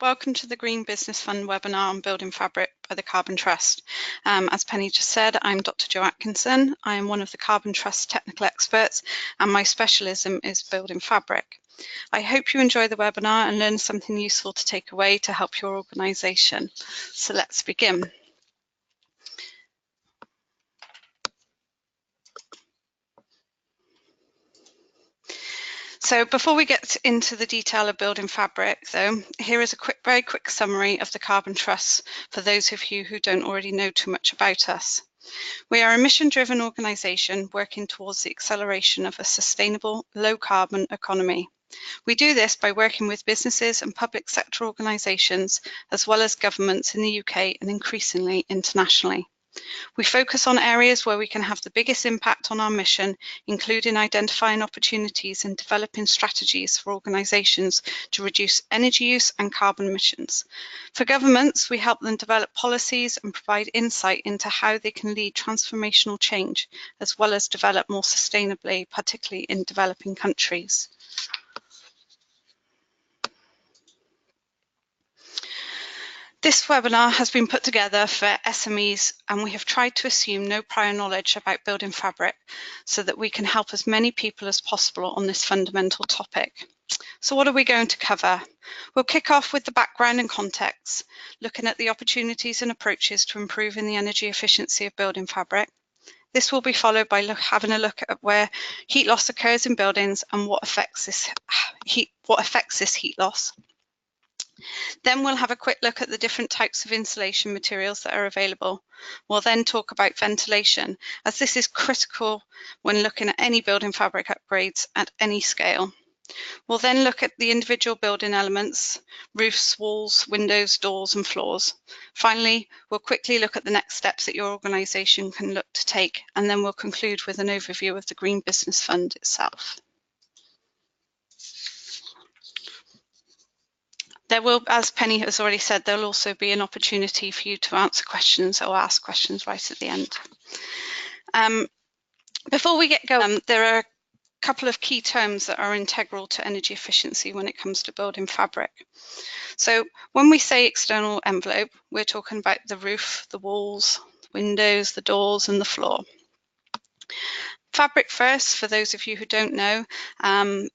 Welcome to the Green Business Fund webinar on Building Fabric by the Carbon Trust. As Penny just said, I'm Dr. Jo Atkinson. I am one of the Carbon Trust technical experts and my specialism is building fabric. I hope you enjoy the webinar and learn something useful to take away to help your organisation. So let's begin. So before we get into the detail of building fabric, though, here is a very quick summary of the Carbon Trust for those of you who don't already know too much about us. We are a mission-driven organisation working towards the acceleration of a sustainable, low-carbon economy. We do this by working with businesses and public sector organisations, as well as governments in the UK and increasingly internationally. We focus on areas where we can have the biggest impact on our mission, including identifying opportunities and developing strategies for organisations to reduce energy use and carbon emissions. For governments, we help them develop policies and provide insight into how they can lead transformational change, as well as develop more sustainably, particularly in developing countries. This webinar has been put together for SMEs and we have tried to assume no prior knowledge about building fabric so that we can help as many people as possible on this fundamental topic. So what are we going to cover? We'll kick off with the background and context, looking at the opportunities and approaches to improving the energy efficiency of building fabric. This will be followed by having a look at where heat loss occurs in buildings and what affects this heat loss. Then we'll have a quick look at the different types of insulation materials that are available. We'll then talk about ventilation, as this is critical when looking at any building fabric upgrades at any scale. We'll then look at the individual building elements, roofs, walls, windows, doors and floors. Finally, we'll quickly look at the next steps that your organisation can look to take, and then we'll conclude with an overview of the Green Business Fund itself. There will, as Penny has already said, there will also be an opportunity for you to answer questions or ask questions right at the end. Before we get going, there are a couple of key terms that are integral to energy efficiency when it comes to building fabric. So when we say external envelope, we're talking about the roof, the walls, windows, the doors and the floor. Fabric first, for those of you who don't know,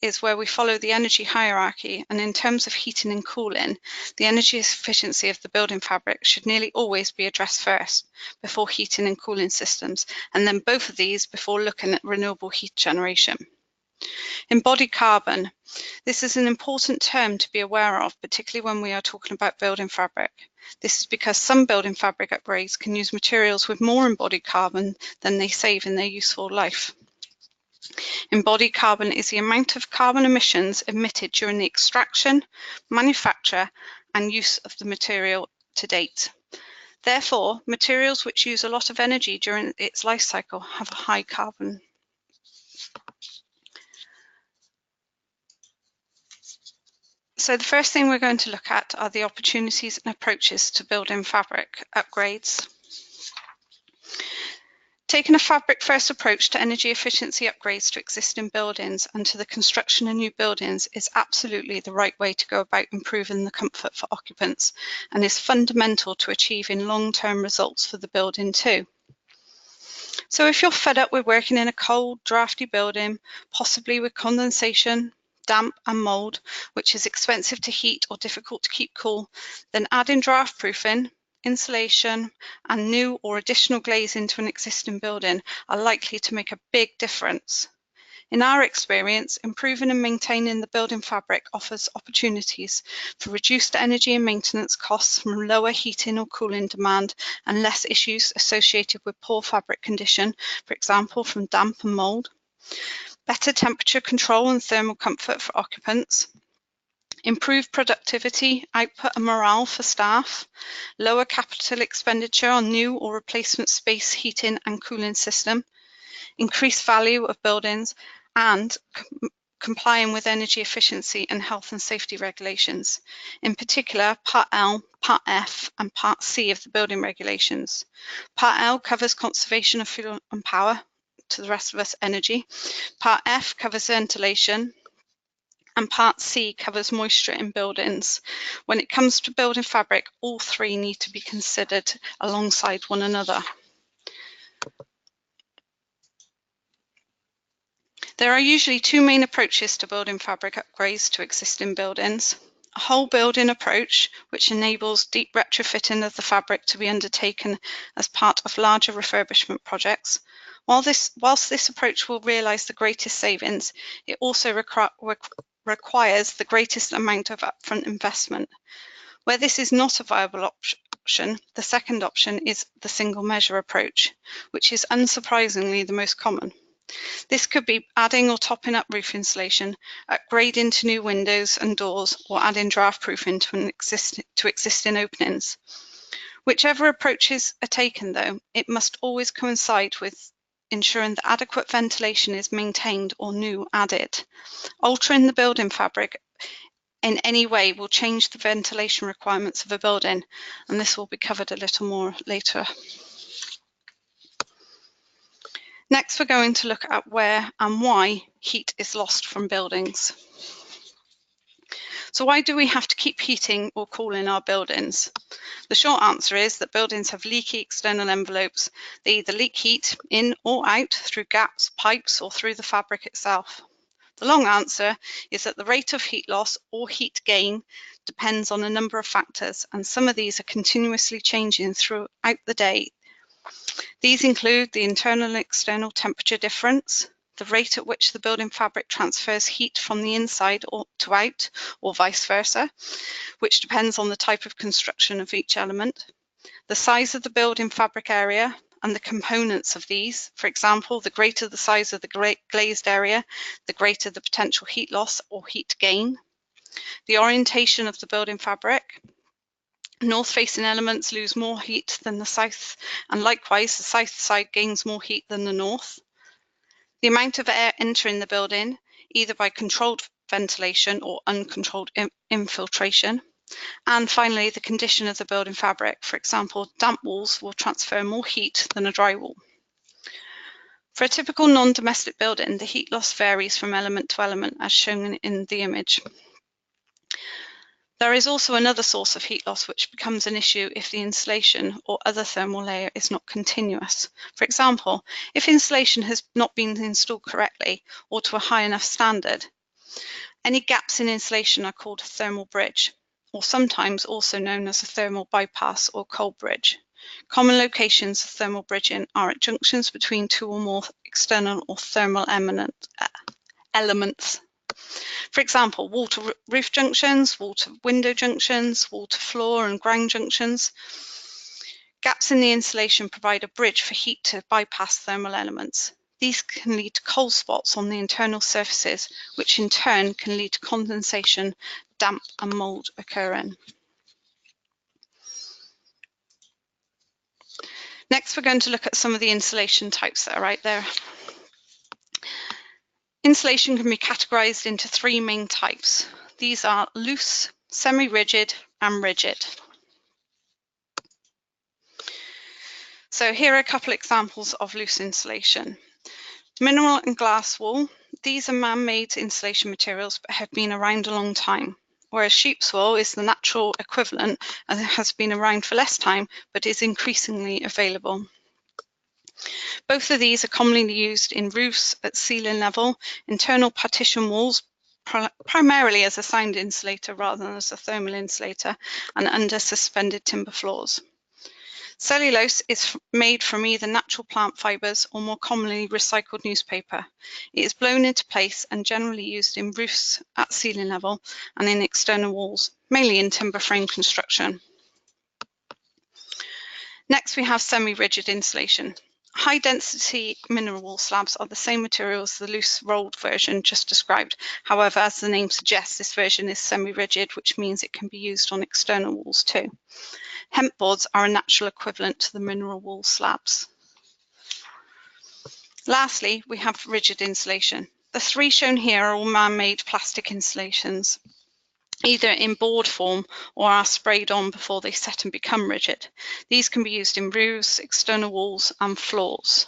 is where we follow the energy hierarchy, and in terms of heating and cooling, the energy efficiency of the building fabric should nearly always be addressed first before heating and cooling systems, and then both of these before looking at renewable heat generation. Embodied carbon. This is an important term to be aware of, particularly when we are talking about building fabric. This is because some building fabric upgrades can use materials with more embodied carbon than they save in their useful life. Embodied carbon is the amount of carbon emissions emitted during the extraction, manufacture and use of the material to date. Therefore, materials which use a lot of energy during its life cycle have a high carbon. So the first thing we're going to look at are the opportunities and approaches to building fabric upgrades. Taking a fabric-first approach to energy efficiency upgrades to existing buildings and to the construction of new buildings is absolutely the right way to go about improving the comfort for occupants and is fundamental to achieving long-term results for the building too. So if you're fed up with working in a cold, drafty building, possibly with condensation, damp and mould, which is expensive to heat or difficult to keep cool, then adding draft proofing, insulation and new or additional glazing to an existing building are likely to make a big difference. In our experience, improving and maintaining the building fabric offers opportunities for reduced energy and maintenance costs from lower heating or cooling demand and less issues associated with poor fabric condition, for example from damp and mould. Better temperature control and thermal comfort for occupants, improved productivity, output and morale for staff, lower capital expenditure on new or replacement space heating and cooling system, increased value of buildings and complying with energy efficiency and health and safety regulations, in particular Part L, Part F and Part C of the building regulations. Part L covers conservation of fuel and power, to the rest of us energy. Part F covers ventilation and part C covers moisture in buildings. When it comes to building fabric, all three need to be considered alongside one another. There are usually two main approaches to building fabric upgrades to existing buildings. A whole building approach, which enables deep retrofitting of the fabric to be undertaken as part of larger refurbishment projects. Whilst this approach will realise the greatest savings, it also requires the greatest amount of upfront investment. Where this is not a viable option, the second option is the single measure approach, which is unsurprisingly the most common. This could be adding or topping up roof insulation, upgrading to new windows and doors, or adding draft proofing to existing openings. Whichever approaches are taken, though, it must always coincide with ensuring that adequate ventilation is maintained or new added. Altering the building fabric in any way will change the ventilation requirements of a building, and this will be covered a little more later. Next, we're going to look at where and why heat is lost from buildings. So why do we have to keep heating or cooling our buildings? The short answer is that buildings have leaky external envelopes. They either leak heat in or out through gaps, pipes, or through the fabric itself. The long answer is that the rate of heat loss or heat gain depends on a number of factors, and some of these are continuously changing throughout the day. These include the internal and external temperature difference, the rate at which the building fabric transfers heat from the inside to out, or vice versa, which depends on the type of construction of each element, the size of the building fabric area and the components of these. For example, the greater the size of the glazed area, the greater the potential heat loss or heat gain, the orientation of the building fabric. North-facing elements lose more heat than the south, and likewise the south side gains more heat than the north. The amount of air entering the building, either by controlled ventilation or uncontrolled infiltration. And finally, the condition of the building fabric. For example, damp walls will transfer more heat than a dry wall. For a typical non-domestic building, the heat loss varies from element to element, as shown in the image. There is also another source of heat loss which becomes an issue if the insulation or other thermal layer is not continuous. For example, if insulation has not been installed correctly or to a high enough standard, any gaps in insulation are called a thermal bridge, or sometimes also known as a thermal bypass or cold bridge. Common locations of thermal bridging are at junctions between two or more external or thermal elements. For example, wall-to-roof junctions, wall-to-window junctions, wall-to-floor and ground junctions. Gaps in the insulation provide a bridge for heat to bypass thermal elements. These can lead to cold spots on the internal surfaces, which in turn can lead to condensation, damp and mould occurring. Next, we're going to look at some of the insulation types that are out there. Insulation can be categorized into three main types. These are loose, semi-rigid, and rigid. So here are a couple examples of loose insulation. Mineral and glass wool. These are man-made insulation materials but have been around a long time, whereas sheep's wool is the natural equivalent and has been around for less time but is increasingly available. Both of these are commonly used in roofs at ceiling level, internal partition walls, primarily as a sound insulator rather than as a thermal insulator, and under suspended timber floors. Cellulose is made from either natural plant fibres or more commonly recycled newspaper. It is blown into place and generally used in roofs at ceiling level and in external walls, mainly in timber frame construction. Next, we have semi-rigid insulation. High-density mineral wool slabs are the same material as the loose rolled version just described. However, as the name suggests, this version is semi-rigid, which means it can be used on external walls too. Hemp boards are a natural equivalent to the mineral wool slabs. Lastly, we have rigid insulation. The three shown here are all man-made plastic insulations, either in board form or are sprayed on before they set and become rigid. These can be used in roofs, external walls and floors.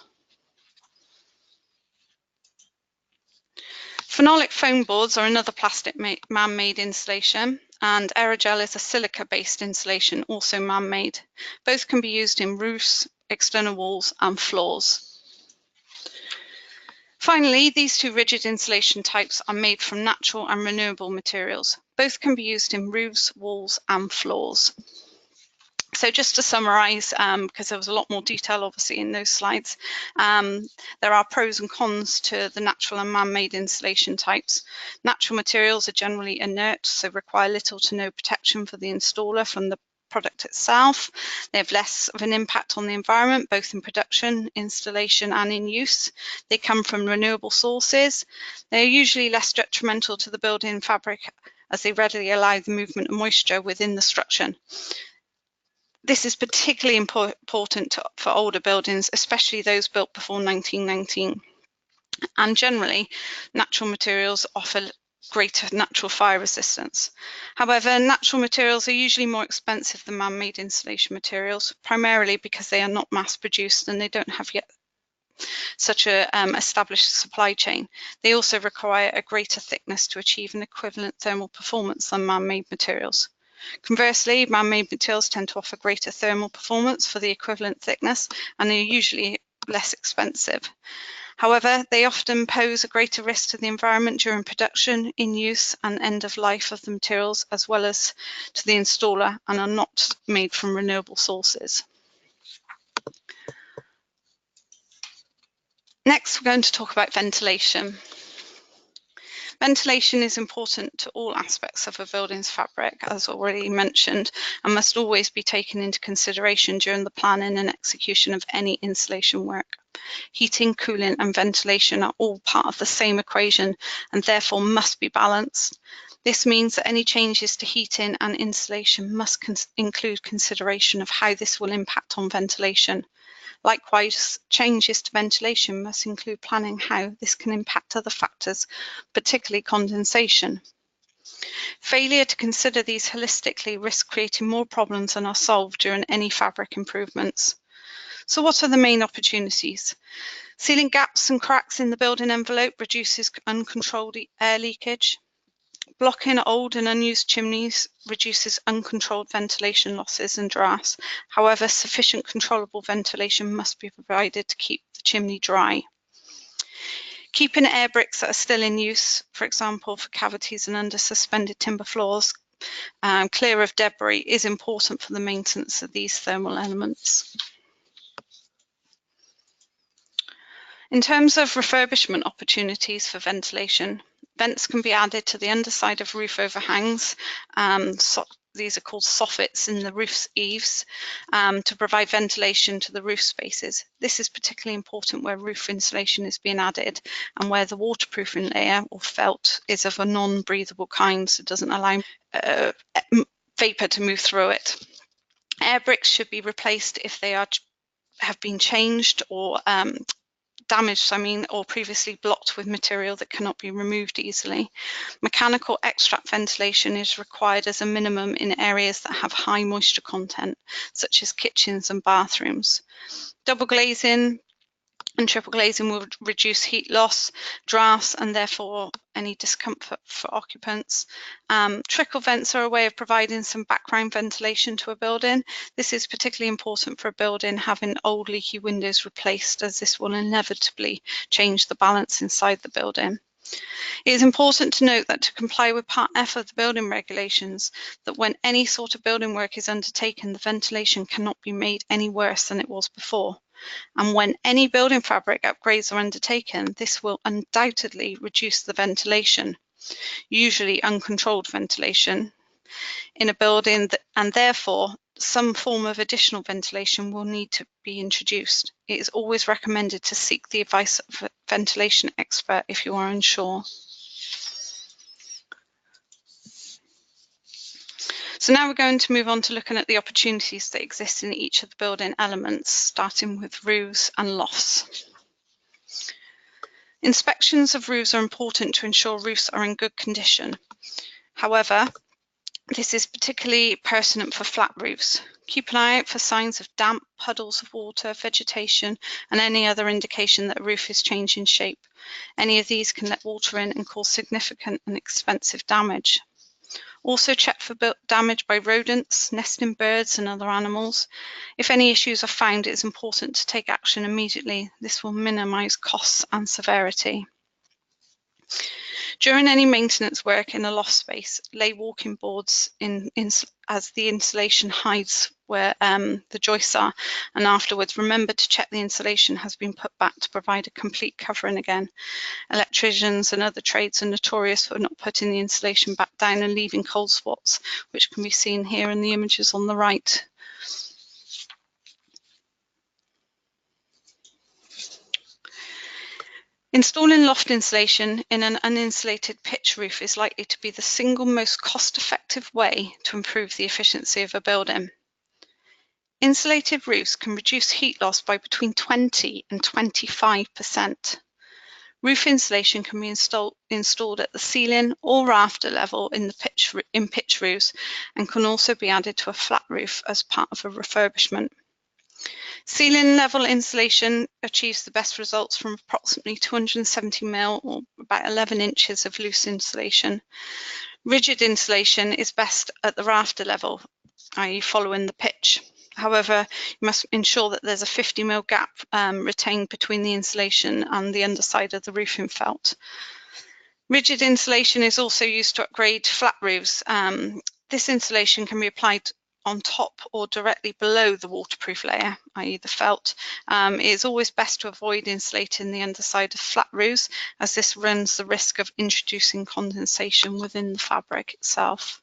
Phenolic foam boards are another plastic man-made insulation, and aerogel is a silica-based insulation, also man-made. Both can be used in roofs, external walls and floors. Finally, these two rigid insulation types are made from natural and renewable materials. Both can be used in roofs, walls and floors. So just to summarise, because there was a lot more detail obviously in those slides, there are pros and cons to the natural and man-made insulation types. Natural materials are generally inert, so require little to no protection for the installer from the product itself. They have less of an impact on the environment, both in production, installation and in use. They come from renewable sources. They are usually less detrimental to the building fabric as they readily allow the movement of moisture within the structure. This is particularly important for older buildings, especially those built before 1919. And generally, natural materials offer greater natural fire resistance. However, natural materials are usually more expensive than man-made insulation materials, primarily because they are not mass-produced and they don't have yet such a established supply chain. They also require a greater thickness to achieve an equivalent thermal performance than man-made materials. Conversely, man-made materials tend to offer greater thermal performance for the equivalent thickness and are usually less expensive. However, they often pose a greater risk to the environment during production, in use and end of life of the materials, as well as to the installer, and are not made from renewable sources. Next, we're going to talk about ventilation. Ventilation is important to all aspects of a building's fabric, as already mentioned, and must always be taken into consideration during the planning and execution of any insulation work. Heating, cooling and ventilation are all part of the same equation and therefore must be balanced. This means that any changes to heating and insulation must include consideration of how this will impact on ventilation. Likewise, changes to ventilation must include planning how this can impact other factors, particularly condensation. Failure to consider these holistically risks creating more problems than are solved during any fabric improvements. So what are the main opportunities? Sealing gaps and cracks in the building envelope reduces uncontrolled air leakage. Blocking old and unused chimneys reduces uncontrolled ventilation losses and drafts. However, sufficient controllable ventilation must be provided to keep the chimney dry. Keeping air bricks that are still in use, for example, for cavities and under suspended timber floors, clear of debris, is important for the maintenance of these thermal elements. In terms of refurbishment opportunities for ventilation, vents can be added to the underside of roof overhangs. These are called soffits in the roof's eaves to provide ventilation to the roof spaces. This is particularly important where roof insulation is being added and where the waterproofing layer or felt is of a non-breathable kind, so it doesn't allow vapour to move through it. Air bricks should be replaced if they have been changed or damaged, or previously blocked with material that cannot be removed easily. Mechanical extract ventilation is required as a minimum in areas that have high moisture content, such as kitchens and bathrooms. Double glazing and triple glazing will reduce heat loss, drafts, and therefore any discomfort for occupants. Trickle vents are a way of providing some background ventilation to a building. This is particularly important for a building having old leaky windows replaced, as this will inevitably change the balance inside the building. It is important to note that to comply with Part F of the building regulations, that when any sort of building work is undertaken, the ventilation cannot be made any worse than it was before. And when any building fabric upgrades are undertaken, this will undoubtedly reduce the ventilation, usually uncontrolled ventilation, in a building, and therefore some form of additional ventilation will need to be introduced. It is always recommended to seek the advice of a ventilation expert if you are unsure. So now we're going to move on to looking at the opportunities that exist in each of the building elements, starting with roofs and lofts. Inspections of roofs are important to ensure roofs are in good condition. However, this is particularly pertinent for flat roofs. Keep an eye out for signs of damp, puddles of water, vegetation, and any other indication that a roof is changing shape. Any of these can let water in and cause significant and expensive damage. Also check for damage by rodents, nesting birds and other animals. If any issues are found, it is important to take action immediately. This will minimise costs and severity. During any maintenance work in a loft space, lay walking boards as the insulation hides where the joists are, and afterwards remember to check the insulation has been put back to provide a complete covering again. Electricians and other trades are notorious for not putting the insulation back down and leaving cold spots, which can be seen here in the images on the right. Installing loft insulation in an uninsulated pitch roof is likely to be the single most cost-effective way to improve the efficiency of a building. Insulated roofs can reduce heat loss by between 20 and 25%. Roof insulation can be installed at the ceiling or rafter level in pitch roofs, and can also be added to a flat roof as part of a refurbishment. Ceiling level insulation achieves the best results from approximately 270 mm or about 11 inches of loose insulation. Rigid insulation is best at the rafter level, i.e. following the pitch. However, you must ensure that there's a 50 mm gap retained between the insulation and the underside of the roofing felt. Rigid insulation is also used to upgrade flat roofs. This insulation can be applied on top or directly below the waterproof layer, i.e. the felt. It is always best to avoid insulating the underside of flat roofs, as this runs the risk of introducing condensation within the fabric itself.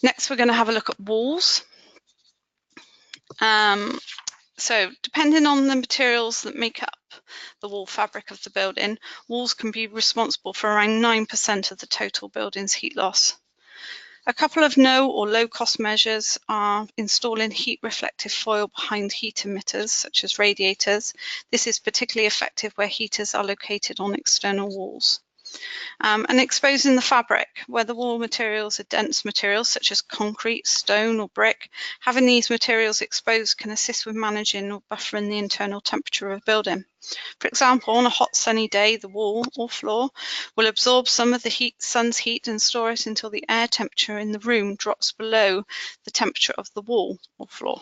Next, we're going to have a look at walls. So depending on the materials that make up the wall fabric of the building, walls can be responsible for around 9% of the total building's heat loss. A couple of no or low cost measures are installing heat reflective foil behind heat emitters, such as radiators. This is particularly effective where heaters are located on external walls. And exposing the fabric, where the wall materials are dense materials such as concrete, stone or brick. Having these materials exposed can assist with managing or buffering the internal temperature of a building. For example, on a hot sunny day, the wall or floor will absorb some of the sun's heat and store it until the air temperature in the room drops below the temperature of the wall or floor.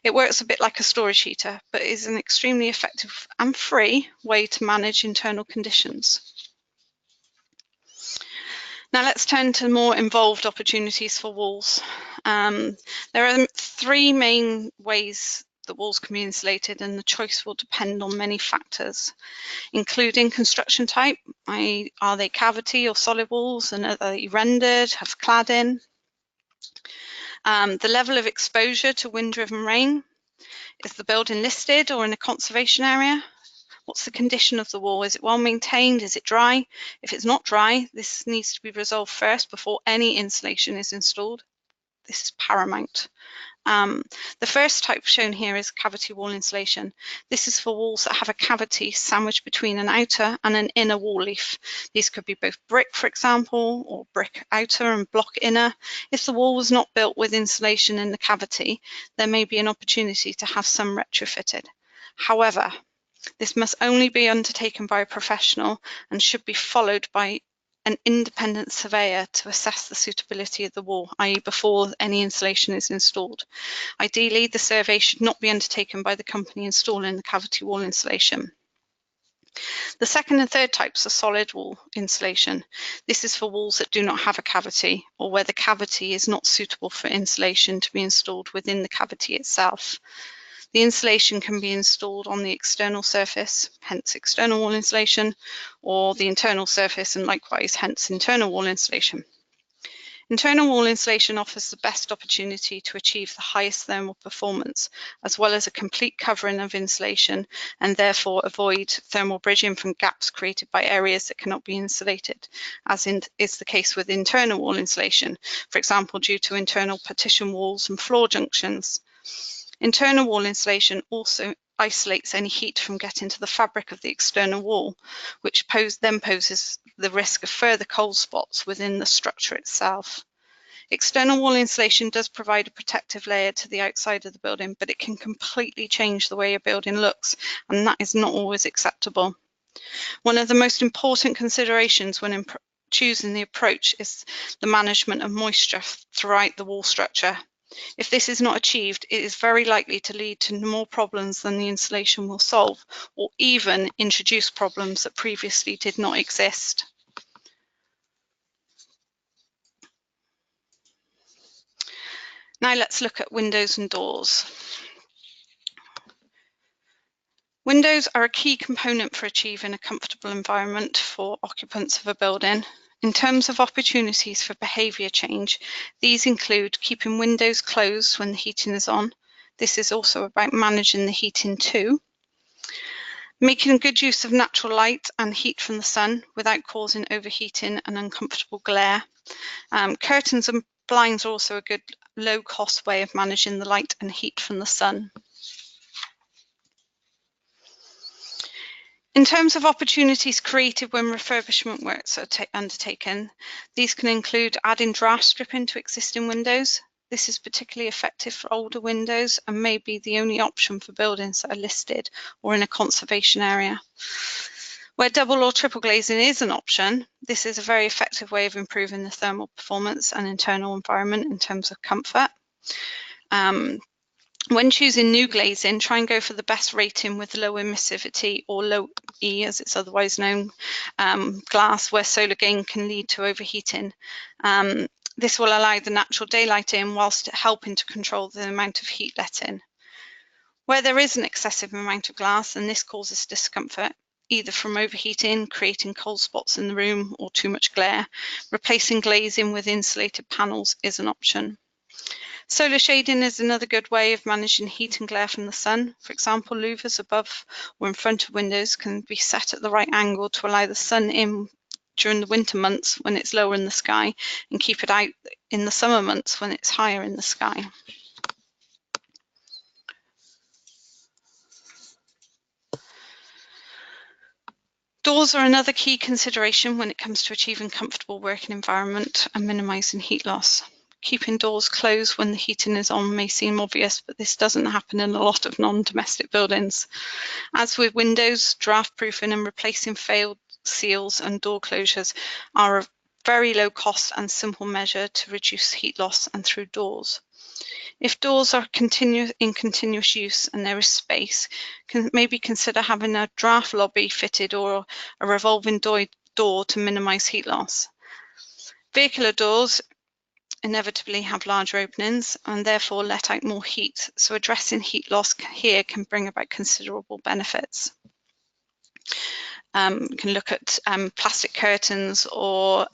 It works a bit like a storage heater, but is an extremely effective and free way to manage internal conditions. Now let's turn to more involved opportunities for walls. There are three main ways that walls can be insulated, and the choice will depend on many factors, including construction type, i.e. are they cavity or solid walls, and are they rendered, have cladding, the level of exposure to wind-driven rain, is the building listed or in a conservation area? What's the condition of the wall? Is it well maintained? Is it dry? If it's not dry, this needs to be resolved first before any insulation is installed. This is paramount. The first type shown here is cavity wall insulation. This is for walls that have a cavity sandwiched between an outer and an inner wall leaf. These could be both brick, for example, or brick outer and block inner. If the wall was not built with insulation in the cavity, there may be an opportunity to have some retrofitted. However, this must only be undertaken by a professional and should be followed by an independent surveyor to assess the suitability of the wall, i.e. before any insulation is installed. Ideally, the survey should not be undertaken by the company installing the cavity wall insulation. The second and third types are solid wall insulation. This is for walls that do not have a cavity, or where the cavity is not suitable for insulation to be installed within the cavity itself. The insulation can be installed on the external surface, hence external wall insulation, or the internal surface, and likewise, hence internal wall insulation. Internal wall insulation offers the best opportunity to achieve the highest thermal performance, as well as a complete covering of insulation, and therefore avoid thermal bridging from gaps created by areas that cannot be insulated, as is the case with internal wall insulation, for example, due to internal partition walls and floor junctions. Internal wall insulation also isolates any heat from getting to the fabric of the external wall, which then poses the risk of further cold spots within the structure itself. External wall insulation does provide a protective layer to the outside of the building, but it can completely change the way a building looks, and that is not always acceptable. One of the most important considerations when choosing the approach is the management of moisture throughout the wall structure. If this is not achieved, it is very likely to lead to more problems than the insulation will solve, or even introduce problems that previously did not exist. Now let's look at windows and doors. Windows are a key component for achieving a comfortable environment for occupants of a building. In terms of opportunities for behaviour change, these include keeping windows closed when the heating is on. This is also about managing the heating too. Making good use of natural light and heat from the sun without causing overheating and uncomfortable glare. Curtains and blinds are also a good low-cost way of managing the light and heat from the sun. In terms of opportunities created when refurbishment works are undertaken, these can include adding draft stripping to existing windows. This is particularly effective for older windows and may be the only option for buildings that are listed or in a conservation area. Where double or triple glazing is an option, this is a very effective way of improving the thermal performance and internal environment in terms of comfort. When choosing new glazing, try and go for the best rating with low emissivity or low E, as it's otherwise known, glass where solar gain can lead to overheating. This will allow the natural daylight in whilst helping to control the amount of heat let in. Where there is an excessive amount of glass, and this causes discomfort, either from overheating, creating cold spots in the room, or too much glare, replacing glazing with insulated panels is an option. Solar shading is another good way of managing heat and glare from the sun. For example, louvers above or in front of windows can be set at the right angle to allow the sun in during the winter months when it's lower in the sky and keep it out in the summer months when it's higher in the sky. Doors are another key consideration when it comes to achieving comfortable working environment and minimising heat loss. Keeping doors closed when the heating is on may seem obvious, but this doesn't happen in a lot of non-domestic buildings. As with windows, draft proofing and replacing failed seals and door closures are a very low cost and simple measure to reduce heat loss and through doors. If doors are in continuous use and there is space, maybe consider having a draft lobby fitted or a revolving door to minimise heat loss. Vehicular doors inevitably have larger openings and therefore let out more heat, so addressing heat loss here can bring about considerable benefits. You can look at plastic curtains or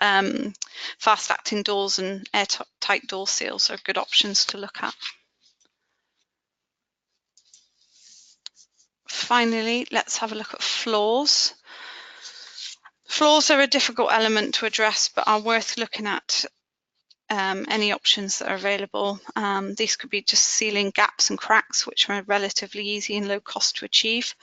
fast-acting doors, and airtight door seals are good options to look at. Finally, let's have a look at floors. Floors are a difficult element to address, but are worth looking at any options that are available. These could be just sealing gaps and cracks, which are relatively easy and low cost to achieve.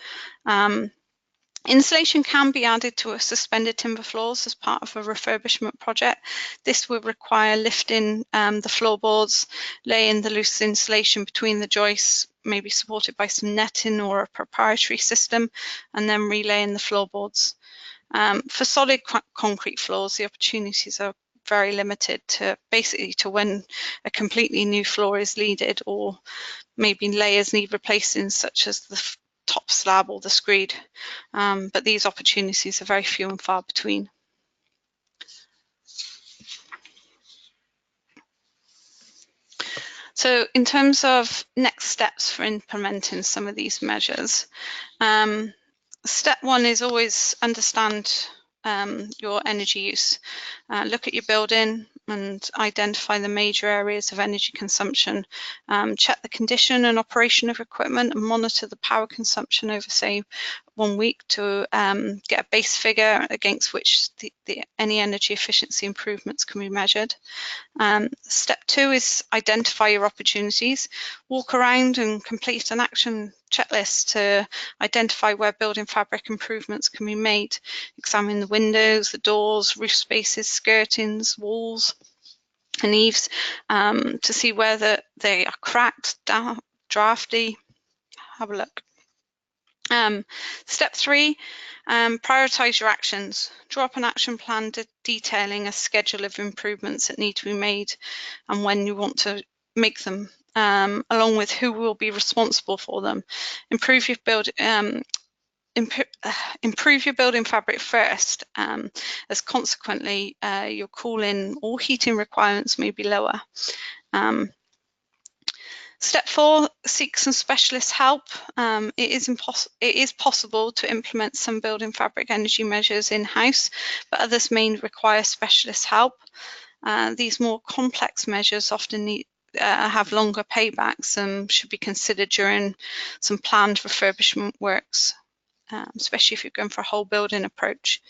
Insulation can be added to a suspended timber floors as part of a refurbishment project. This will require lifting the floorboards, laying the loose insulation between the joists, maybe supported by some netting or a proprietary system, and then relaying the floorboards. For solid concrete floors, the opportunities are very limited to when a completely new floor is needed, or maybe layers need replacing, such as the top slab or the screed, but these opportunities are very few and far between. So in terms of next steps for implementing some of these measures, step one is always understand your energy use. Look at your building and identify the major areas of energy consumption. Check the condition and operation of equipment and monitor the power consumption over, say, 1 week to get a base figure against which any energy efficiency improvements can be measured. Step two is identify your opportunities. Walk around and complete an action checklist to identify where building fabric improvements can be made. Examine the windows, the doors, roof spaces, skirtings, walls. and eaves to see whether they are cracked, drafty. Have a look. Step 3, prioritise your actions. Draw up an action plan detailing a schedule of improvements that need to be made and when you want to make them, along with who will be responsible for them. Improve your building fabric first, as consequently your cooling or heating requirements may be lower. Step 4, seek some specialist help. It is possible to implement some building fabric energy measures in-house, but others may require specialist help. These more complex measures often have longer paybacks and should be considered during some planned refurbishment works, especially if you're going for a whole building approach.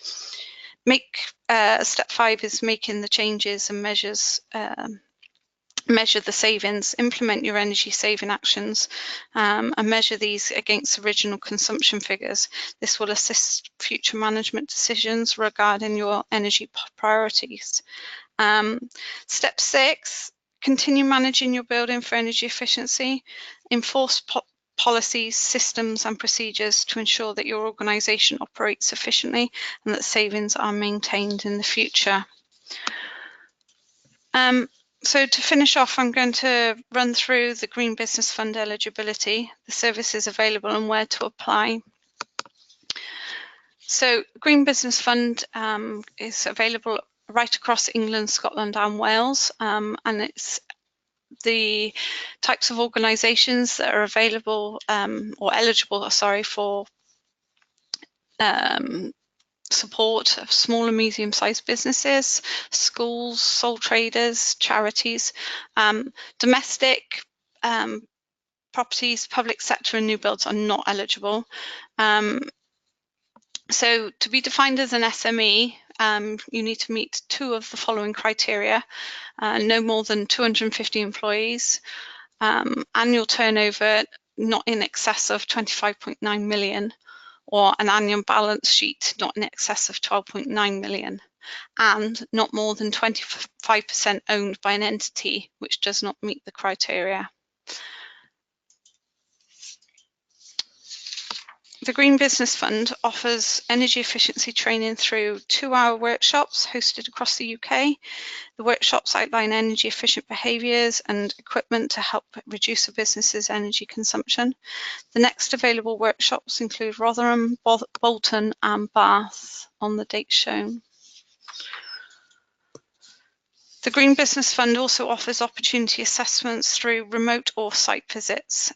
Step 5 is making the changes and measure the savings, implement your energy saving actions, and measure these against original consumption figures. This will assist future management decisions regarding your energy priorities. Step 6, continue managing your building for energy efficiency. Enforce policies, systems and procedures to ensure that your organisation operates efficiently and that savings are maintained in the future. So to finish off, I'm going to run through the Green Business Fund eligibility, the services available and where to apply. So Green Business Fund is available right across England, Scotland and Wales, and it's the types of organisations that are available or eligible, for support of small and medium-sized businesses, schools, sole traders, charities, domestic properties, public sector and new builds are not eligible. So to be defined as an SME, you need to meet 2 of the following criteria: no more than 250 employees, annual turnover not in excess of 25.9 million, or an annual balance sheet not in excess of 12.9 million, and not more than 25% owned by an entity which does not meet the criteria. The Green Business Fund offers energy efficiency training through 2-hour workshops hosted across the UK. The workshops outline energy efficient behaviours and equipment to help reduce a business's energy consumption. The next available workshops include Rotherham, Bolton and Bath on the dates shown. The Green Business Fund also offers opportunity assessments through remote or site visits.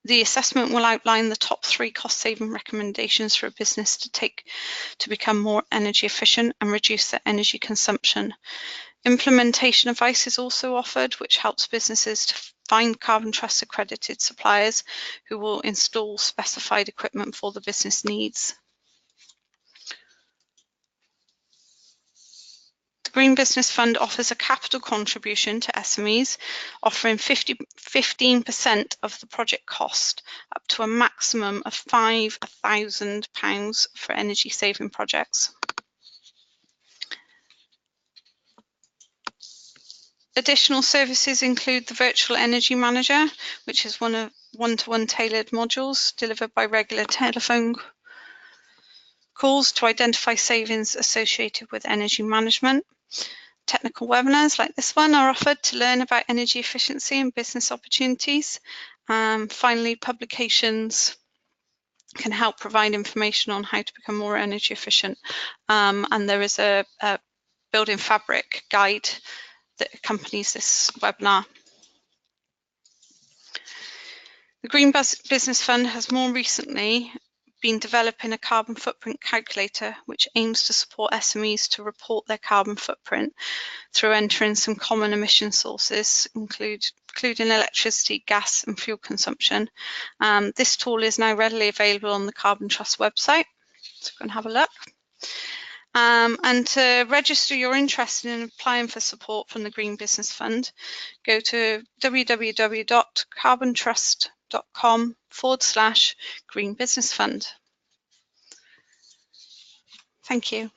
The assessment will outline the top 3 cost-saving recommendations for a business to take to become more energy efficient and reduce their energy consumption. Implementation advice is also offered, which helps businesses to find Carbon Trust accredited suppliers who will install specified equipment for the business needs. The Green Business Fund offers a capital contribution to SMEs, offering 15% of the project cost, up to a maximum of £5,000 for energy saving projects. Additional services include the Virtual Energy Manager, which is one of one-to-one tailored modules delivered by regular telephone calls to identify savings associated with energy management. Technical webinars like this one are offered to learn about energy efficiency and business opportunities. Finally, publications can help provide information on how to become more energy efficient. And there is a building fabric guide that accompanies this webinar. The Green Business Fund has more recently been developing a carbon footprint calculator, which aims to support SMEs to report their carbon footprint through entering some common emission sources, including electricity, gas and fuel consumption. This tool is now readily available on the Carbon Trust website, so go and have a look. And to register your interest in applying for support from the Green Business Fund, go to www.carbontrust.com/Green Business Fund. Thank you.